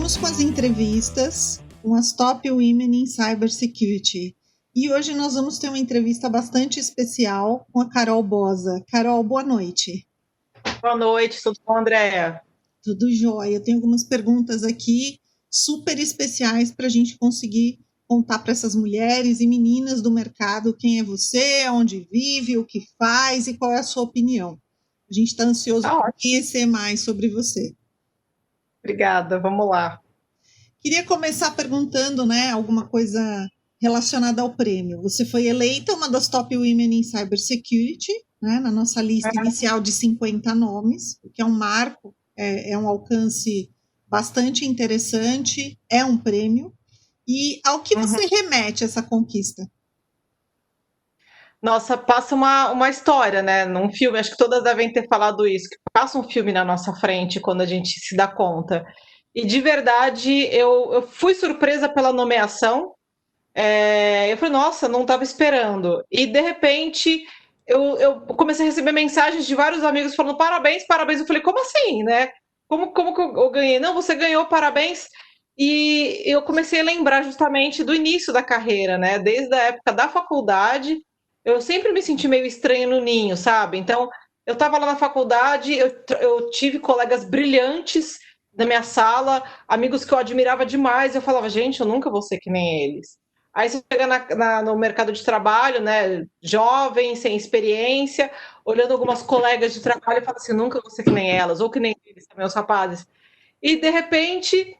Voltamos com as entrevistas com as Top Women in Cybersecurity. E hoje nós vamos ter uma entrevista bastante especial com a Carol Bosa. Carol, boa noite. Boa noite, tudo bom, Andréa? Tudo jóia. Eu tenho algumas perguntas aqui super especiais para a gente conseguir contar para essas mulheres e meninas do mercado quem é você, onde vive, o que faz e qual é a sua opinião. A gente está ansioso por conhecer mais sobre você. Obrigada, vamos lá. Queria começar perguntando, alguma coisa relacionada ao prêmio. Você foi eleita uma das Top Women in Cybersecurity, na nossa lista inicial de 50 nomes, o que é um marco, é um alcance bastante interessante, é um prêmio. E ao que você remete essa conquista? Nossa, passa uma história, né? Num filme, acho que todas devem ter falado isso, que passa um filme na nossa frente quando a gente se dá conta. E de verdade, eu fui surpresa pela nomeação. Eu falei, nossa, não estava esperando. E de repente eu comecei a receber mensagens de vários amigos falando parabéns, parabéns. Eu falei, como assim, né? Como que eu ganhei? Não, você ganhou, parabéns. E eu comecei a lembrar justamente do início da carreira, né? Desde a época da faculdade, eu sempre me senti meio estranha no ninho, sabe? Então, eu estava lá na faculdade, eu tive colegas brilhantes na minha sala, amigos que eu admirava demais. Eu falava, gente, eu nunca vou ser que nem eles. Aí você chega no mercado de trabalho, né, jovem, sem experiência, olhando algumas colegas de trabalho e fala assim, nunca vou ser que nem elas, ou que nem eles também, os rapazes. E, de repente,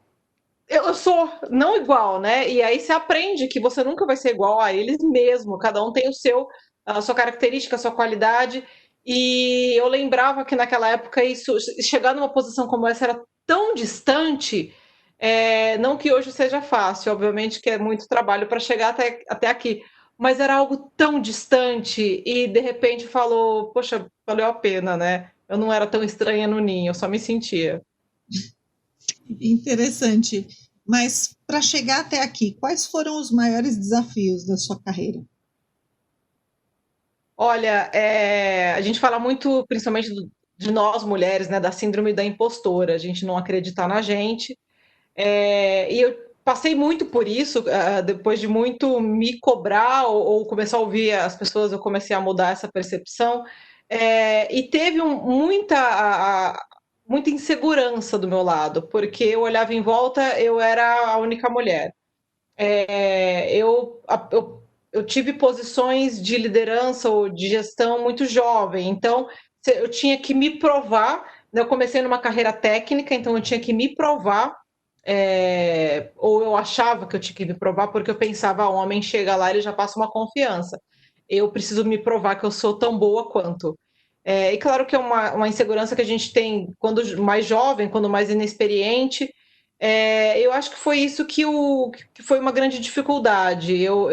eu sou não igual, né? E aí você aprende que você nunca vai ser igual a eles mesmo, cada um tem a sua característica, a sua qualidade. E eu lembrava que naquela época isso, chegar numa posição como essa era tão distante, não que hoje seja fácil, obviamente que é muito trabalho para chegar até aqui, mas era algo tão distante e de repente falou, poxa, valeu a pena, né? Eu não era tão estranha no ninho, eu só me sentia. Interessante. Mas para chegar até aqui, quais foram os maiores desafios da sua carreira? Olha, a gente fala muito, principalmente de nós mulheres, né, da síndrome da impostora, a gente não acreditar na gente. E eu passei muito por isso, depois de muito me cobrar ou começar a ouvir as pessoas, eu comecei a mudar essa percepção. E teve muita insegurança do meu lado, porque eu olhava em volta, eu era a única mulher. Eu tive posições de liderança ou de gestão muito jovem, então eu tinha que me provar. Né? Eu comecei numa carreira técnica, então eu tinha que me provar, ou eu achava que eu tinha que me provar, porque eu pensava, o homem chega lá, ele já passa uma confiança. Eu preciso me provar que eu sou tão boa quanto. E claro que é uma insegurança que a gente tem quando mais jovem, quando mais inexperiente. Eu acho que foi isso que foi uma grande dificuldade. Eu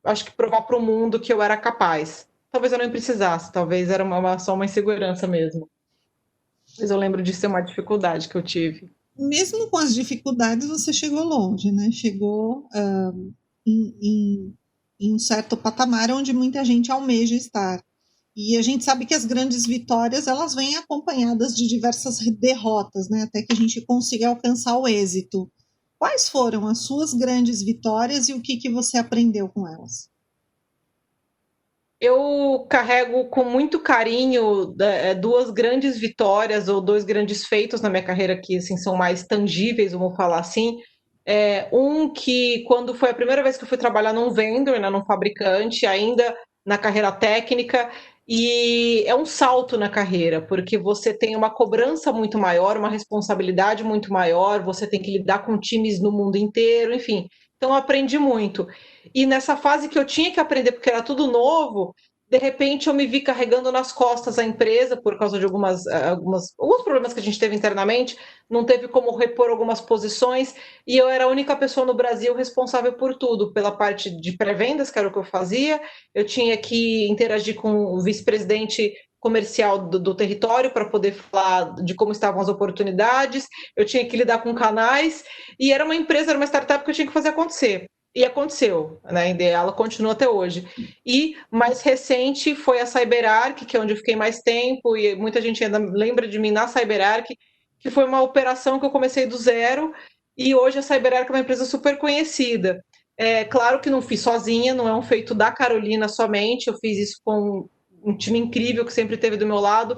acho que provar para o mundo que eu era capaz. Talvez eu nem precisasse, talvez era só uma insegurança mesmo. Mas eu lembro de ser uma dificuldade que eu tive. Mesmo com as dificuldades, você chegou longe, né? Chegou em, em um certo patamar onde muita gente almeja estar. E a gente sabe que as grandes vitórias elas vêm acompanhadas de diversas derrotas, né? Até que a gente consiga alcançar o êxito. Quais foram as suas grandes vitórias e o que você aprendeu com elas? Eu carrego com muito carinho duas grandes vitórias ou dois grandes feitos na minha carreira que assim, são mais tangíveis, vamos falar assim. Um que, quando foi a primeira vez que eu fui trabalhar num vendor, né, num fabricante, ainda na carreira técnica, e é um salto na carreira, porque você tem uma cobrança muito maior, uma responsabilidade muito maior, você tem que lidar com times no mundo inteiro, enfim. Então, eu aprendi muito. E nessa fase que eu tinha que aprender, porque era tudo novo, de repente eu me vi carregando nas costas a empresa por causa de alguns problemas que a gente teve internamente, não teve como repor algumas posições, e eu era a única pessoa no Brasil responsável por tudo, pela parte de pré-vendas, que era o que eu fazia, eu tinha que interagir com o vice-presidente comercial do território para poder falar de como estavam as oportunidades, eu tinha que lidar com canais, e era uma startup que eu tinha que fazer acontecer. E aconteceu, né? Ela continua até hoje. E mais recente foi a CyberArk, que é onde eu fiquei mais tempo, e muita gente ainda lembra de mim na CyberArk, que foi uma operação que eu comecei do zero, e hoje a CyberArk é uma empresa super conhecida. É claro que não fiz sozinha, não é um feito da Carolina somente, eu fiz isso com um time incrível que sempre esteve do meu lado,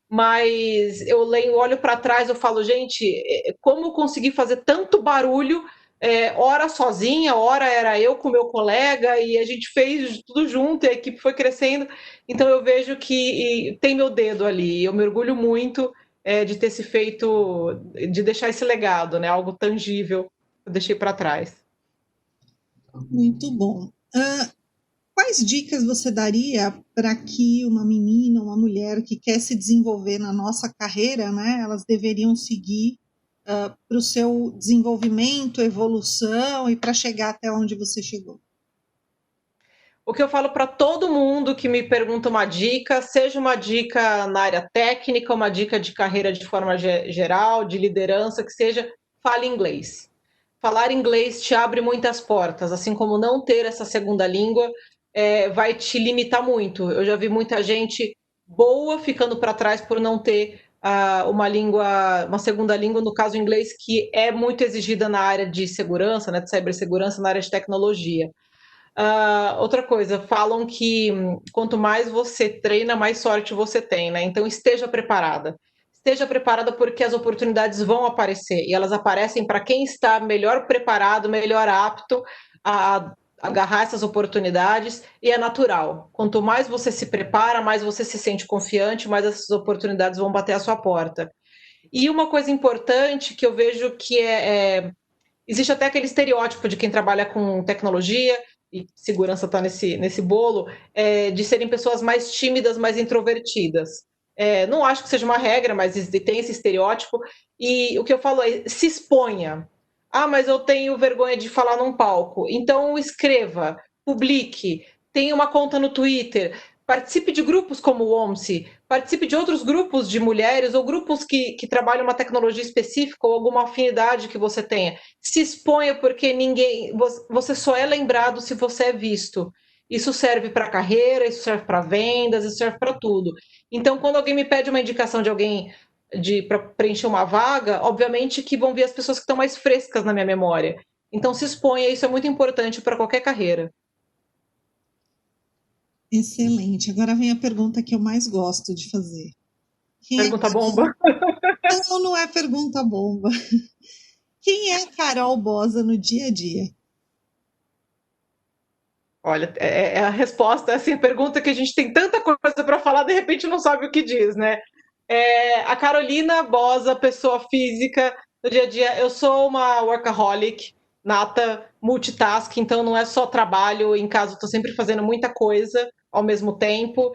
mas eu leio, olho para trás, eu falo, gente, como eu consegui fazer tanto barulho, hora sozinha, hora era eu com meu colega, e a gente fez tudo junto, e a equipe foi crescendo, então eu vejo que tem meu dedo ali, eu me orgulho muito de ter se feito, de deixar esse legado, né? Algo tangível, eu deixei para trás. Muito bom. Quais dicas você daria para que uma menina, uma mulher que quer se desenvolver na nossa carreira, né, elas deveriam seguir para o seu desenvolvimento, evolução e para chegar até onde você chegou? O que eu falo para todo mundo que me pergunta uma dica, seja uma dica na área técnica, uma dica de carreira de forma geral, de liderança, que seja, fale inglês. Falar inglês te abre muitas portas, assim como não ter essa segunda língua vai te limitar muito. Eu já vi muita gente boa ficando para trás por não ter uma língua, uma segunda língua, no caso o inglês, que é muito exigida na área de segurança, né, de cibersegurança, na área de tecnologia. Outra coisa, falam que quanto mais você treina, mais sorte você tem, né? Então esteja preparada. Esteja preparada porque as oportunidades vão aparecer e elas aparecem para quem está melhor preparado, melhor apto a agarrar essas oportunidades e é natural. Quanto mais você se prepara, mais você se sente confiante, mais essas oportunidades vão bater à sua porta. E uma coisa importante que eu vejo que existe até aquele estereótipo de quem trabalha com tecnologia, e segurança está nesse bolo, de serem pessoas mais tímidas, mais introvertidas. Não acho que seja uma regra, mas tem esse estereótipo. E o que eu falo é: se exponha. Ah, mas eu tenho vergonha de falar num palco. Então escreva, publique, tenha uma conta no Twitter, participe de grupos como o OMSI, participe de outros grupos de mulheres ou grupos que trabalham uma tecnologia específica ou alguma afinidade que você tenha. Se exponha porque você só é lembrado se você é visto. Isso serve para carreira, isso serve para vendas, isso serve para tudo. Então, quando alguém me pede uma indicação de alguém para preencher uma vaga, obviamente que vão vir as pessoas que estão mais frescas na minha memória. Então, se exponha, isso é muito importante para qualquer carreira. Excelente. Agora vem a pergunta que eu mais gosto de fazer. Quem é Pergunta bomba. Carol? Não, não é pergunta bomba. Quem é Carol Bosa no dia a dia? Olha, a resposta, assim, a pergunta que a gente tem tanta coisa para falar, de repente não sabe o que diz, né? A Carolina Bosa, pessoa física, no dia a dia, eu sou uma workaholic, nata, multitask, então não é só trabalho, em casa eu tô sempre fazendo muita coisa ao mesmo tempo.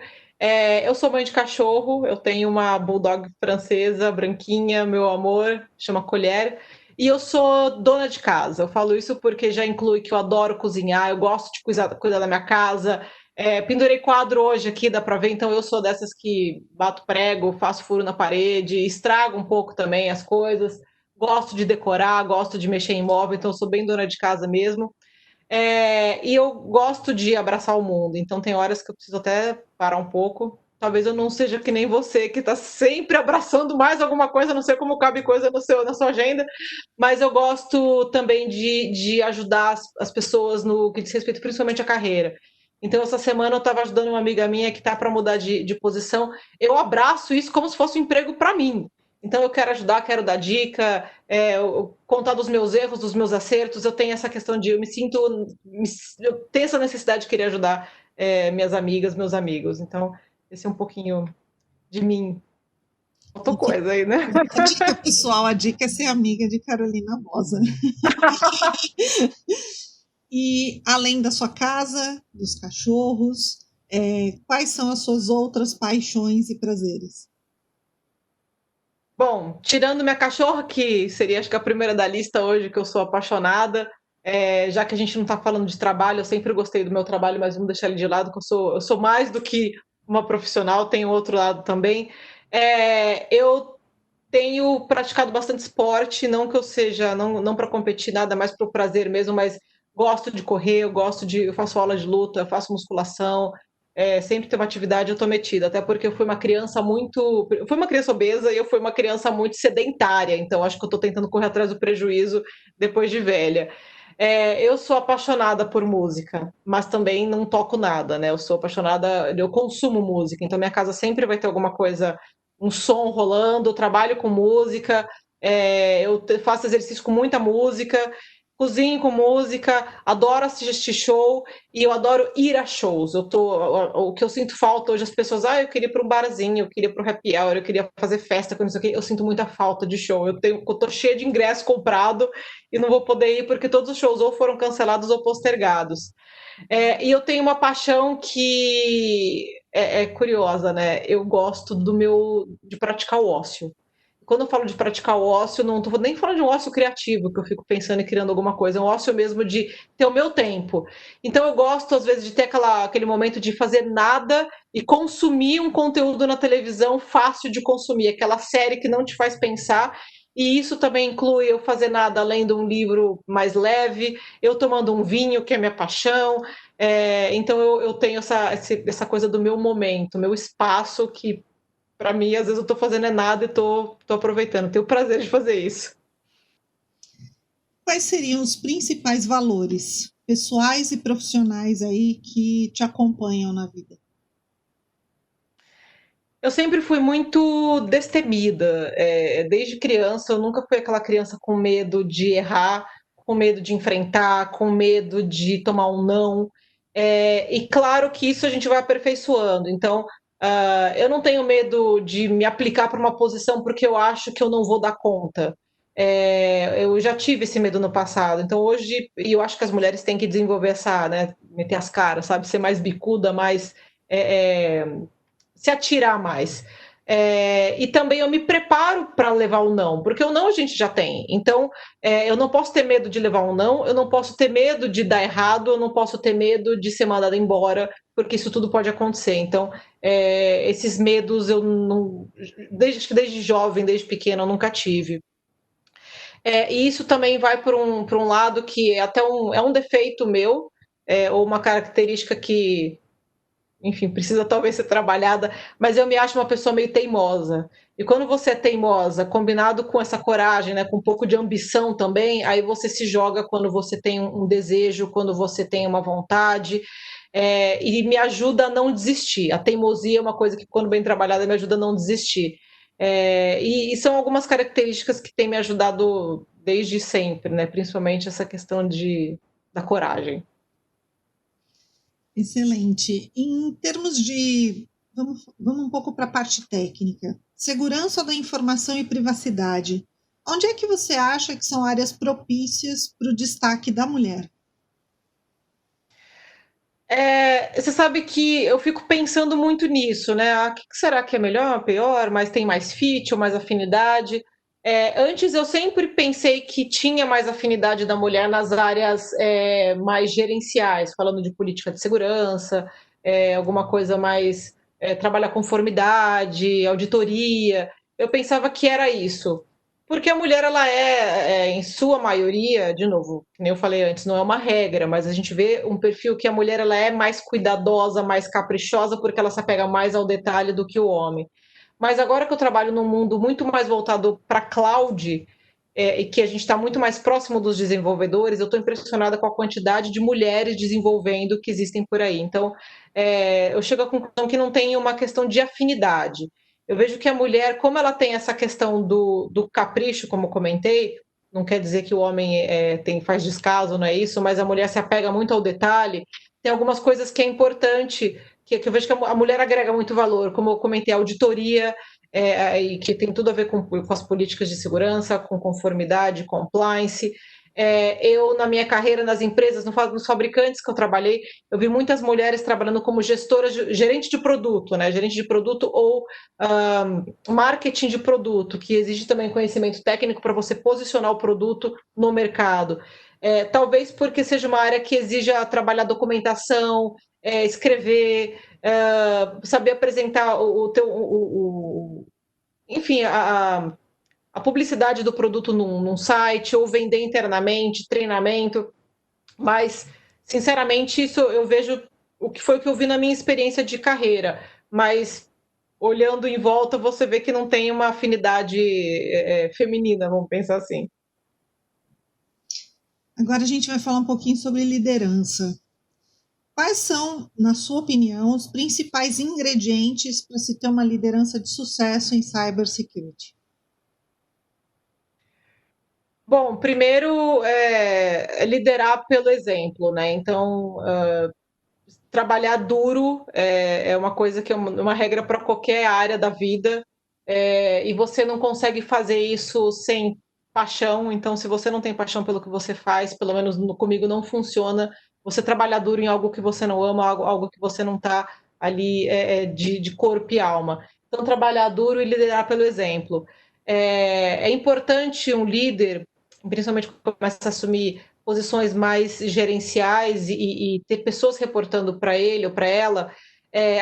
Eu sou mãe de cachorro, eu tenho uma bulldog francesa, branquinha, meu amor, chama Colher. E eu sou dona de casa. Eu falo isso porque já inclui que eu adoro cozinhar, eu gosto de cuidar da minha casa. Pendurei quadro hoje aqui, dá para ver, então eu sou dessas que bato prego, faço furo na parede, estrago um pouco também as coisas. Gosto de decorar, gosto de mexer em móvel, então eu sou bem dona de casa mesmo. E eu gosto de abraçar o mundo, então tem horas que eu preciso até parar um pouco. Talvez eu não seja que nem você, que está sempre abraçando mais alguma coisa, não sei como cabe coisa na sua agenda, mas eu gosto também de ajudar as pessoas no que diz respeito principalmente à carreira. Então, essa semana eu estava ajudando uma amiga minha que está para mudar de posição. Eu abraço isso como se fosse um emprego para mim. Então, eu quero ajudar, quero dar dica, contar dos meus erros, dos meus acertos. Eu tenho essa questão de eu tenho essa necessidade de querer ajudar minhas amigas, meus amigos. Então, esse é um pouquinho de mim. Faltou coisa aí, né? A dica, pessoal, a dica é ser amiga de Carolina Bosa. E além da sua casa, dos cachorros, quais são as suas outras paixões e prazeres? Bom, tirando minha cachorra, que seria acho que a primeira da lista hoje, que eu sou apaixonada, já que a gente não está falando de trabalho, eu sempre gostei do meu trabalho, mas vamos deixar ele de lado, que eu sou mais do que uma profissional, tenho outro lado também. Eu tenho praticado bastante esporte, não que eu seja, não para competir nada, mais para o prazer mesmo, mas gosto de correr, eu faço aula de luta, eu faço musculação, sempre ter uma atividade, eu tô metida, até porque eu fui uma criança muito. Eu fui uma criança obesa e eu fui uma criança muito sedentária, então acho que eu tô tentando correr atrás do prejuízo depois de velha. Eu sou apaixonada por música, mas também não toco nada, né? Eu sou apaixonada, eu consumo música, então minha casa sempre vai ter alguma coisa, um som rolando, eu trabalho com música, faço exercício com muita música, cozinho com música, adoro assistir show e eu adoro ir a shows. O que eu sinto falta hoje, as pessoas, eu queria ir para um barzinho, eu queria ir para o happy hour, eu queria fazer festa com isso aqui. Eu sinto muita falta de show. Eu tô cheia de ingresso comprado e não vou poder ir porque todos os shows ou foram cancelados ou postergados. E eu tenho uma paixão que é curiosa, né? Eu gosto de praticar o ócio. Quando eu falo de praticar o ócio, não estou nem falando de um ócio criativo, que eu fico pensando e criando alguma coisa, é um ócio mesmo de ter o meu tempo. Então eu gosto, às vezes, de ter aquele momento de fazer nada e consumir um conteúdo na televisão fácil de consumir, aquela série que não te faz pensar. E isso também inclui eu fazer nada além de um livro mais leve, eu tomando um vinho, que é minha paixão. Então eu tenho essa coisa do meu momento, meu espaço, que para mim, às vezes eu tô fazendo nada e tô aproveitando. Tenho o prazer de fazer isso. Quais seriam os principais valores pessoais e profissionais aí que te acompanham na vida? Eu sempre fui muito destemida. Desde criança, eu nunca fui aquela criança com medo de errar, com medo de enfrentar, com medo de tomar um não. E claro que isso a gente vai aperfeiçoando. Então, eu não tenho medo de me aplicar para uma posição porque eu acho que eu não vou dar conta. Eu já tive esse medo no passado. Então, hoje, e eu acho que as mulheres têm que desenvolver né, meter as caras, sabe? Ser mais bicuda, mais. É, é, Se atirar mais. E também eu me preparo para levar o não, porque o não a gente já tem. Então, eu não posso ter medo de levar um não, eu não posso ter medo de dar errado, eu não posso ter medo de ser mandada embora, porque isso tudo pode acontecer. Então, esses medos eu não. Desde jovem, desde pequena, eu nunca tive. E isso também vai por um lado que é um defeito meu, ou uma característica que enfim, precisa talvez ser trabalhada, mas eu me acho uma pessoa meio teimosa. E quando você é teimosa, combinado com essa coragem, né, com um pouco de ambição também, aí você se joga quando você tem um desejo, quando você tem uma vontade, e me ajuda a não desistir. A teimosia é uma coisa que, quando bem trabalhada, me ajuda a não desistir. E são algumas características que têm me ajudado desde sempre, né, principalmente essa questão da coragem. Excelente. Em termos de. Vamos um pouco para a parte técnica. Segurança da informação e privacidade. Onde é que você acha que são áreas propícias para o destaque da mulher? Você sabe que eu fico pensando muito nisso, né? O que será que é melhor, pior, mas tem mais fit ou mais afinidade? Antes eu sempre pensei que tinha mais afinidade da mulher nas áreas mais gerenciais, falando de política de segurança, alguma coisa mais trabalhar conformidade, auditoria. Eu pensava que era isso. Porque a mulher, ela em sua maioria, de novo, como eu falei antes, não é uma regra, mas a gente vê um perfil que a mulher ela é mais cuidadosa, mais caprichosa, porque ela se apega mais ao detalhe do que o homem. Mas agora que eu trabalho num mundo muito mais voltado para cloud, e que a gente está muito mais próximo dos desenvolvedores, eu estou impressionada com a quantidade de mulheres desenvolvendo que existem por aí. Então, eu chego à conclusão que não tem uma questão de afinidade. Eu vejo que a mulher, como ela tem essa questão do capricho, como eu comentei, não quer dizer que o homem faz descaso, não é isso, mas a mulher se apega muito ao detalhe. Tem algumas coisas que é importante, que eu vejo que a mulher agrega muito valor, como eu comentei, a auditoria, e que tem tudo a ver com as políticas de segurança, com conformidade, compliance. Eu, na minha carreira nas empresas, nos fabricantes que eu trabalhei, eu vi muitas mulheres trabalhando como gestoras, gerente de produto, né? Gerente de produto ou marketing de produto, que exige também conhecimento técnico para você posicionar o produto no mercado. Talvez porque seja uma área que exija trabalhar documentação, escrever, saber apresentar enfim, a publicidade do produto num site, ou vender internamente, treinamento, mas, sinceramente, isso eu vejo o que foi que eu vi na minha experiência de carreira, mas olhando em volta você vê que não tem uma afinidade feminina, vamos pensar assim. Agora a gente vai falar um pouquinho sobre liderança. Quais são, na sua opinião, os principais ingredientes para se ter uma liderança de sucesso em cybersecurity? Bom, primeiro é liderar pelo exemplo, né? Então, trabalhar duro é uma coisa que é uma regra para qualquer área da vida, e você não consegue fazer isso sem paixão. Então, se você não tem paixão pelo que você faz, pelo menos comigo não funciona. Você trabalhar duro em algo que você não ama, algo que você não está ali de corpo e alma. Então, trabalhar duro e liderar pelo exemplo. É importante um líder, principalmente quando começa a assumir posições mais gerenciais e ter pessoas reportando para ele ou para ela,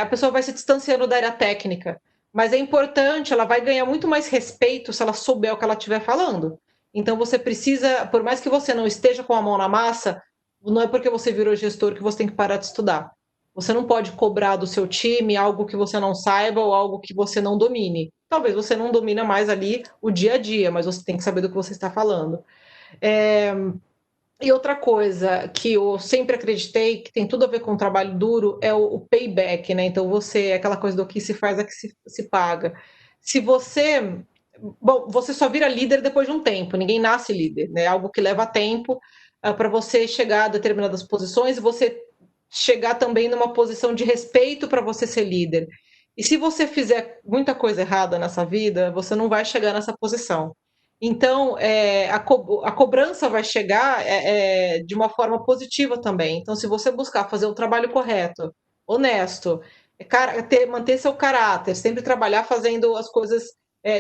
a pessoa vai se distanciando da área técnica. Mas é importante, ela vai ganhar muito mais respeito se ela souber o que ela estiver falando. Então você precisa, por mais que você não esteja com a mão na massa, não é porque você virou gestor que você tem que parar de estudar. Você não pode cobrar do seu time algo que você não saiba ou algo que você não domine. Talvez você não domina mais ali o dia a dia, mas você tem que saber do que você está falando. É, e outra coisa que eu sempre acreditei, que tem tudo a ver com o trabalho duro, é o payback, né? Então você, aquela coisa do que se faz é que se paga. Se você. Bom, você só vira líder depois de um tempo, ninguém nasce líder, né? É algo que leva tempo para você chegar a determinadas posições e você chegar também numa posição de respeito para você ser líder. E se você fizer muita coisa errada nessa vida, você não vai chegar nessa posição. Então, a cobrança vai chegar de uma forma positiva também. Então, se você buscar fazer o trabalho correto, honesto, manter seu caráter, sempre trabalhar fazendo as coisas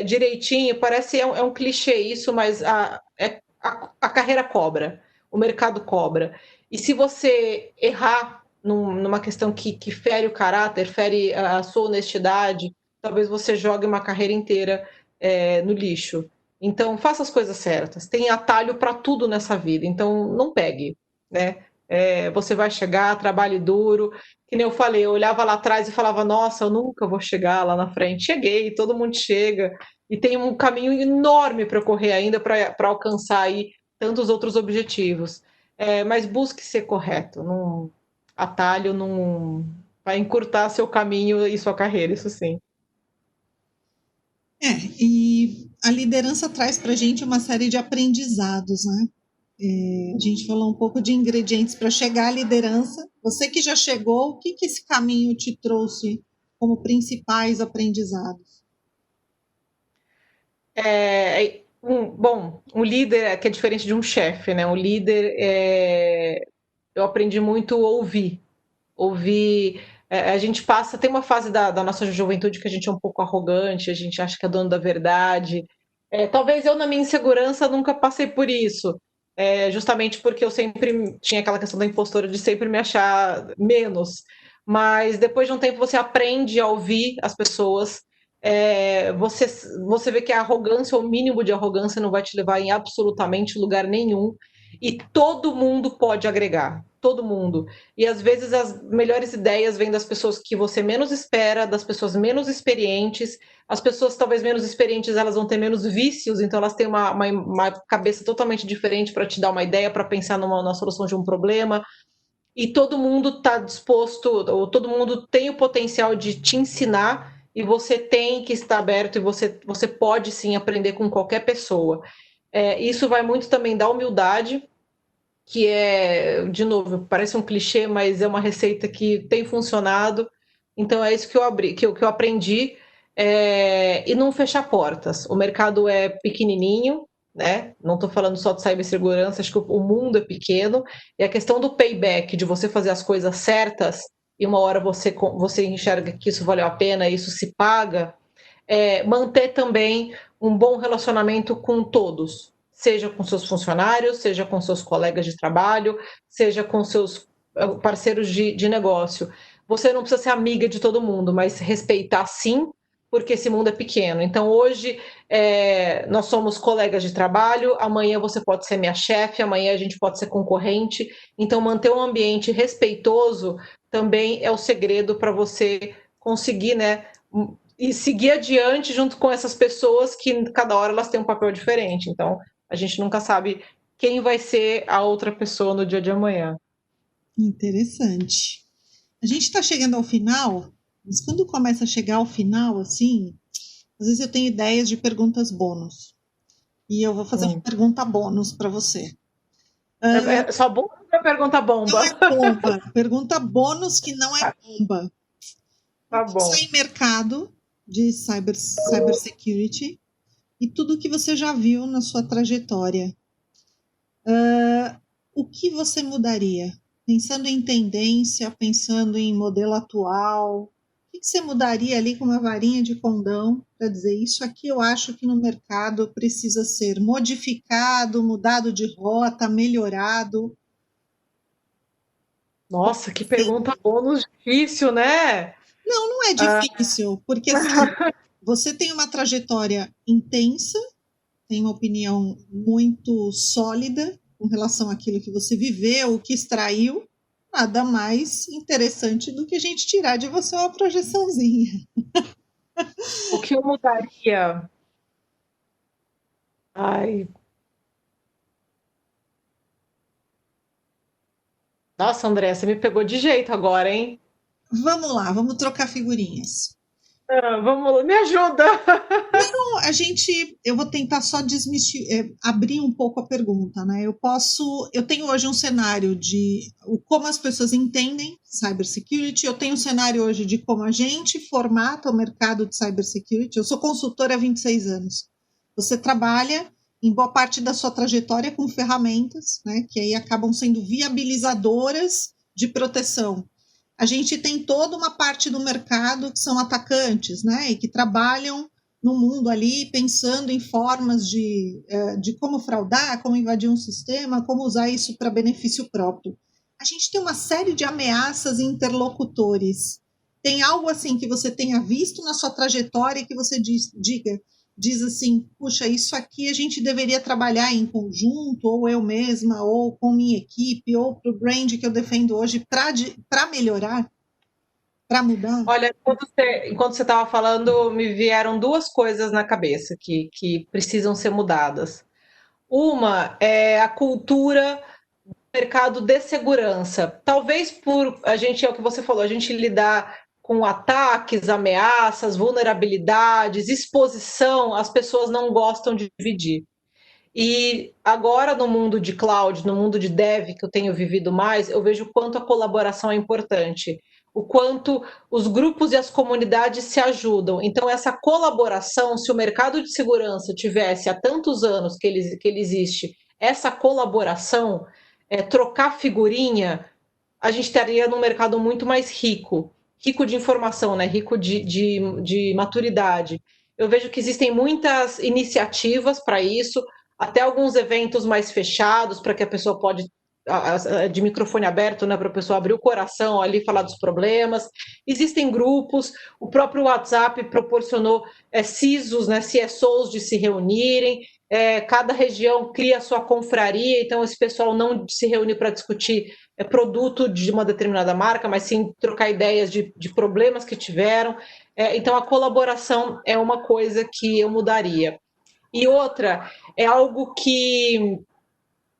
direitinho, parece é um clichê isso, mas a carreira cobra, o mercado cobra. E se você errar numa questão que fere o caráter, fere a sua honestidade, talvez você jogue uma carreira inteira no lixo. Então, faça as coisas certas. Tem atalho para tudo nessa vida. Então, não pegue, né? Você vai chegar, trabalhe duro. Que nem eu falei, eu olhava lá atrás e falava, nossa, eu nunca vou chegar lá na frente. Cheguei, todo mundo chega. E tem um caminho enorme para correr ainda para alcançar aí tantos outros objetivos. Mas busque ser correto. Não, atalho não vai encurtar seu caminho e sua carreira, isso sim. E a liderança traz para a gente uma série de aprendizados, né? A gente falou um pouco de ingredientes para chegar à liderança. Você que já chegou, o que esse caminho te trouxe como principais aprendizados? Um líder que é diferente de um chefe, né? Um líder, eu aprendi muito a ouvir. A gente passa, tem uma fase da nossa juventude que a gente é um pouco arrogante, a gente acha que é dono da verdade. Talvez eu, na minha insegurança, nunca passei por isso. Justamente porque eu sempre tinha aquela questão da impostora de sempre me achar menos. Mas depois de um tempo você aprende a ouvir as pessoas. Você vê que a arrogância, o mínimo de arrogância, não vai te levar em absolutamente lugar nenhum. E todo mundo pode agregar. Todo mundo. E às vezes as melhores ideias vêm das pessoas que você menos espera, das pessoas menos experientes. As pessoas talvez menos experientes, elas vão ter menos vícios, então elas têm uma cabeça totalmente diferente para te dar uma ideia, para pensar numa solução de um problema. E todo mundo está disposto, ou todo mundo tem o potencial de te ensinar, e você tem que estar aberto, e você pode sim aprender com qualquer pessoa. Isso vai muito também da humildade, que de novo, parece um clichê, mas é uma receita que tem funcionado. Então é isso que eu aprendi. E não fechar portas. O mercado é pequenininho, né? Não estou falando só de cibersegurança, acho que o mundo é pequeno. E a questão do payback, de você fazer as coisas certas, e uma hora você enxerga que isso valeu a pena, isso se paga, manter também um bom relacionamento com todos, seja com seus funcionários, seja com seus colegas de trabalho, seja com seus parceiros de negócio. Você não precisa ser amiga de todo mundo, mas respeitar sim, porque esse mundo é pequeno. Então, hoje, nós somos colegas de trabalho, amanhã você pode ser minha chefe, amanhã a gente pode ser concorrente. Então, manter um ambiente respeitoso também é o segredo para você conseguir, né, e seguir adiante junto com essas pessoas que cada hora elas têm um papel diferente. Então, a gente nunca sabe quem vai ser a outra pessoa no dia de amanhã. Interessante. A gente está chegando ao final, mas quando começa a chegar ao final, assim, às vezes eu tenho ideias de perguntas bônus. E eu vou fazer uma pergunta bônus para você. É só bomba ou pergunta Não bomba? é bomba. Pergunta bônus que não é bomba. Tá Pensa bom. em mercado de cybersecurity e tudo que você já viu na sua trajetória. O que você mudaria? Pensando em tendência, pensando em modelo atual, o que você mudaria ali com uma varinha de condão para dizer isso aqui eu acho que no mercado precisa ser modificado, mudado de rota, melhorado? Nossa, que pergunta bônus difícil, né? Não, não é difícil, porque assim, você tem uma trajetória intensa, tem uma opinião muito sólida com relação àquilo que você viveu, o que extraiu. Nada mais interessante do que a gente tirar de você uma projeçãozinha. O que eu mudaria? Ai, nossa, André, você me pegou de jeito agora, hein? Vamos lá, vamos trocar figurinhas. Vamos lá, me ajuda! Então, eu vou tentar só abrir um pouco a pergunta, né? Eu tenho hoje um cenário de como as pessoas entendem cybersecurity, eu tenho um cenário hoje de como a gente formata o mercado de cybersecurity. Eu sou consultora há 26 anos. Você trabalha em boa parte da sua trajetória com ferramentas, né? Que aí acabam sendo viabilizadoras de proteção. A gente tem toda uma parte do mercado que são atacantes, né? E que trabalham no mundo ali, pensando em formas de como fraudar, como invadir um sistema, como usar isso para benefício próprio. A gente tem uma série de ameaças e interlocutores. Tem algo assim que você tenha visto na sua trajetória que você diz assim, puxa, isso aqui a gente deveria trabalhar em conjunto, ou eu mesma, ou com minha equipe, ou para o brand que eu defendo hoje, para melhorar, para mudar? Olha, enquanto você estava falando, me vieram duas coisas na cabeça que precisam ser mudadas. Uma é a cultura do mercado de segurança. Talvez por a gente, é o que você falou, a gente lidar com ataques, ameaças, vulnerabilidades, exposição, as pessoas não gostam de dividir. E agora, no mundo de cloud, no mundo de dev que eu tenho vivido mais, eu vejo o quanto a colaboração é importante, o quanto os grupos e as comunidades se ajudam. Então, essa colaboração, se o mercado de segurança tivesse há tantos anos que ele existe, essa colaboração, trocar figurinha, a gente estaria num mercado muito mais rico, rico de informação, né? Rico de maturidade. Eu vejo que existem muitas iniciativas para isso, até alguns eventos mais fechados, para que a pessoa pode de microfone aberto, né, para a pessoa abrir o coração ali, falar dos problemas. Existem grupos, o próprio WhatsApp proporcionou CISOs, né, CSOs de se reunirem, cada região cria a sua confraria, então esse pessoal não se reúne para discutir produto de uma determinada marca, mas sim trocar ideias de problemas que tiveram. Então, a colaboração é uma coisa que eu mudaria. E outra, é algo que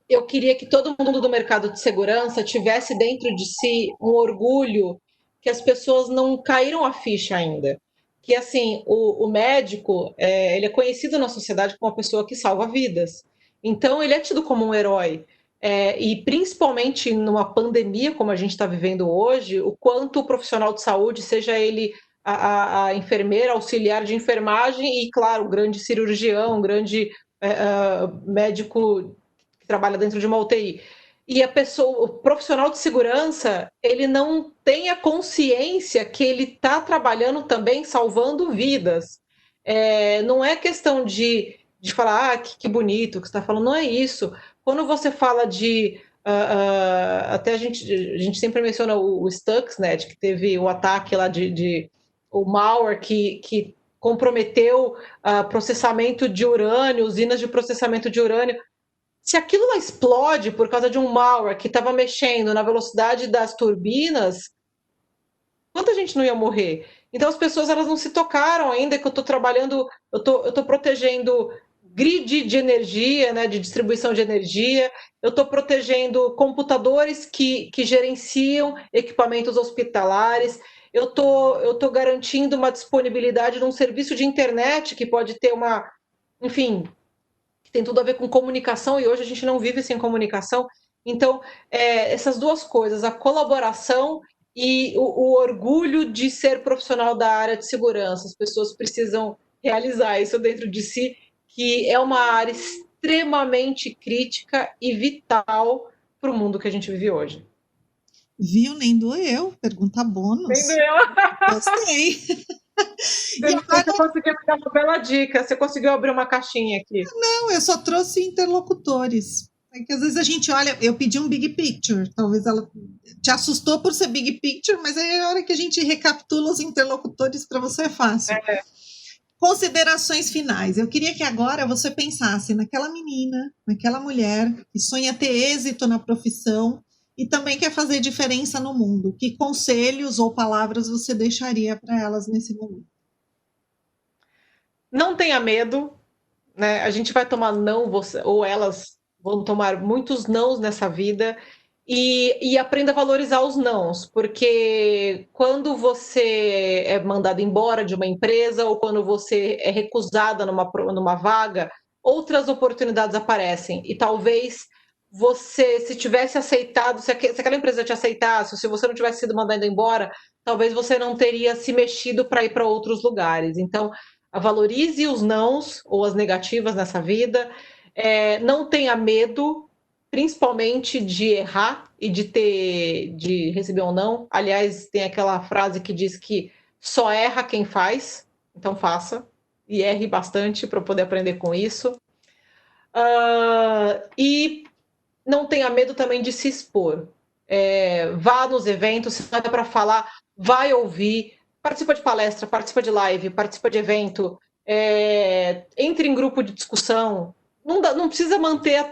eu queria que todo mundo do mercado de segurança tivesse dentro de si um orgulho que as pessoas não caíram a ficha ainda. Que, assim, o médico, ele é conhecido na sociedade como uma pessoa que salva vidas. Então, ele é tido como um herói. E principalmente numa pandemia como a gente está vivendo hoje, o quanto o profissional de saúde, seja ele a enfermeira, auxiliar de enfermagem e, claro, o grande cirurgião, o grande médico que trabalha dentro de uma UTI. E a pessoa, o profissional de segurança, ele não tem a consciência que ele está trabalhando também salvando vidas. Não é questão de falar, que bonito que você está falando, não é isso. Quando você fala de. Até a gente sempre menciona o Stuxnet, que teve o ataque lá o malware que comprometeu processamento de urânio, usinas de processamento de urânio. Se aquilo lá explode por causa de um malware que estava mexendo na velocidade das turbinas, quanta gente não ia morrer? Então as pessoas elas não se tocaram ainda que eu estou trabalhando, eu tô protegendo grid de energia, né, de distribuição de energia, eu estou protegendo computadores que gerenciam equipamentos hospitalares, eu tô garantindo uma disponibilidade de um serviço de internet que pode ter uma, enfim, que tem tudo a ver com comunicação, e hoje a gente não vive sem comunicação. Então, essas duas coisas, a colaboração e o orgulho de ser profissional da área de segurança, as pessoas precisam realizar isso dentro de si, que é uma área extremamente crítica e vital para o mundo que a gente vive hoje. Viu? Nem doeu. Pergunta bônus. Entendeu? Gostei. E agora, Você conseguiu me dar uma bela dica, você conseguiu abrir uma caixinha aqui. não, eu só trouxe interlocutores. É que às vezes a gente olha, eu pedi um big picture, talvez ela te assustou por ser big picture, mas aí a hora que a gente recapitula os interlocutores para você é fácil. Considerações finais. Eu queria que agora você pensasse naquela menina, naquela mulher que sonha ter êxito na profissão e também quer fazer diferença no mundo. Que conselhos ou palavras você deixaria para elas nesse momento? Não tenha medo, né? A gente vai tomar não, você, ou elas vão tomar muitos nãos nessa vida, e aprenda a valorizar os nãos, porque quando você é mandado embora de uma empresa ou quando você é recusada numa vaga, outras oportunidades aparecem, e talvez você, se tivesse aceitado, se aquela empresa te aceitasse, ou se você não tivesse sido mandado embora, talvez você não teria se mexido para ir para outros lugares. Então, valorize os nãos ou as negativas nessa vida, não tenha medo, principalmente de errar e de receber um não. Aliás, tem aquela frase que diz que só erra quem faz, então faça e erre bastante para poder aprender com isso. E não tenha medo também de se expor. Vá nos eventos, se não é para falar, vai ouvir, participa de palestra, participa de live, participa de evento, entre em grupo de discussão. Não precisa manter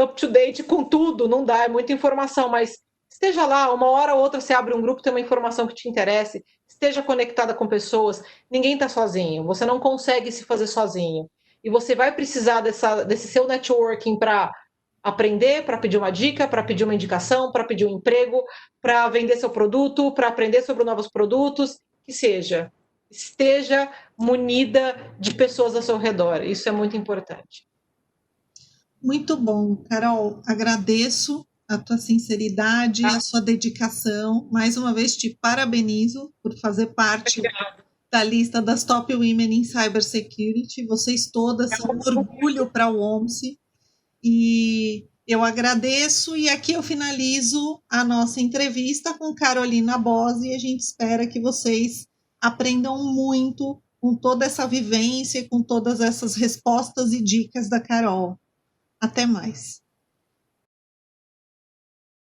up to date com tudo, não dá, é muita informação, mas esteja lá, uma hora ou outra você abre um grupo, tem uma informação que te interesse, esteja conectada com pessoas, ninguém está sozinho, você não consegue se fazer sozinho. E você vai precisar desse seu networking para aprender, para pedir uma dica, para pedir uma indicação, para pedir um emprego, para vender seu produto, para aprender sobre novos produtos, que seja. Esteja munida de pessoas ao seu redor. Isso é muito importante. Muito bom, Carol. Agradeço a tua sinceridade e a sua dedicação. Mais uma vez, te parabenizo por fazer parte da lista das Top Women in Cybersecurity. Vocês todas são um orgulho para o OMSI. E eu agradeço. E aqui eu finalizo a nossa entrevista com Carolina Bose. E a gente espera que vocês aprendam muito com toda essa vivência, com todas essas respostas e dicas da Carol. Até mais.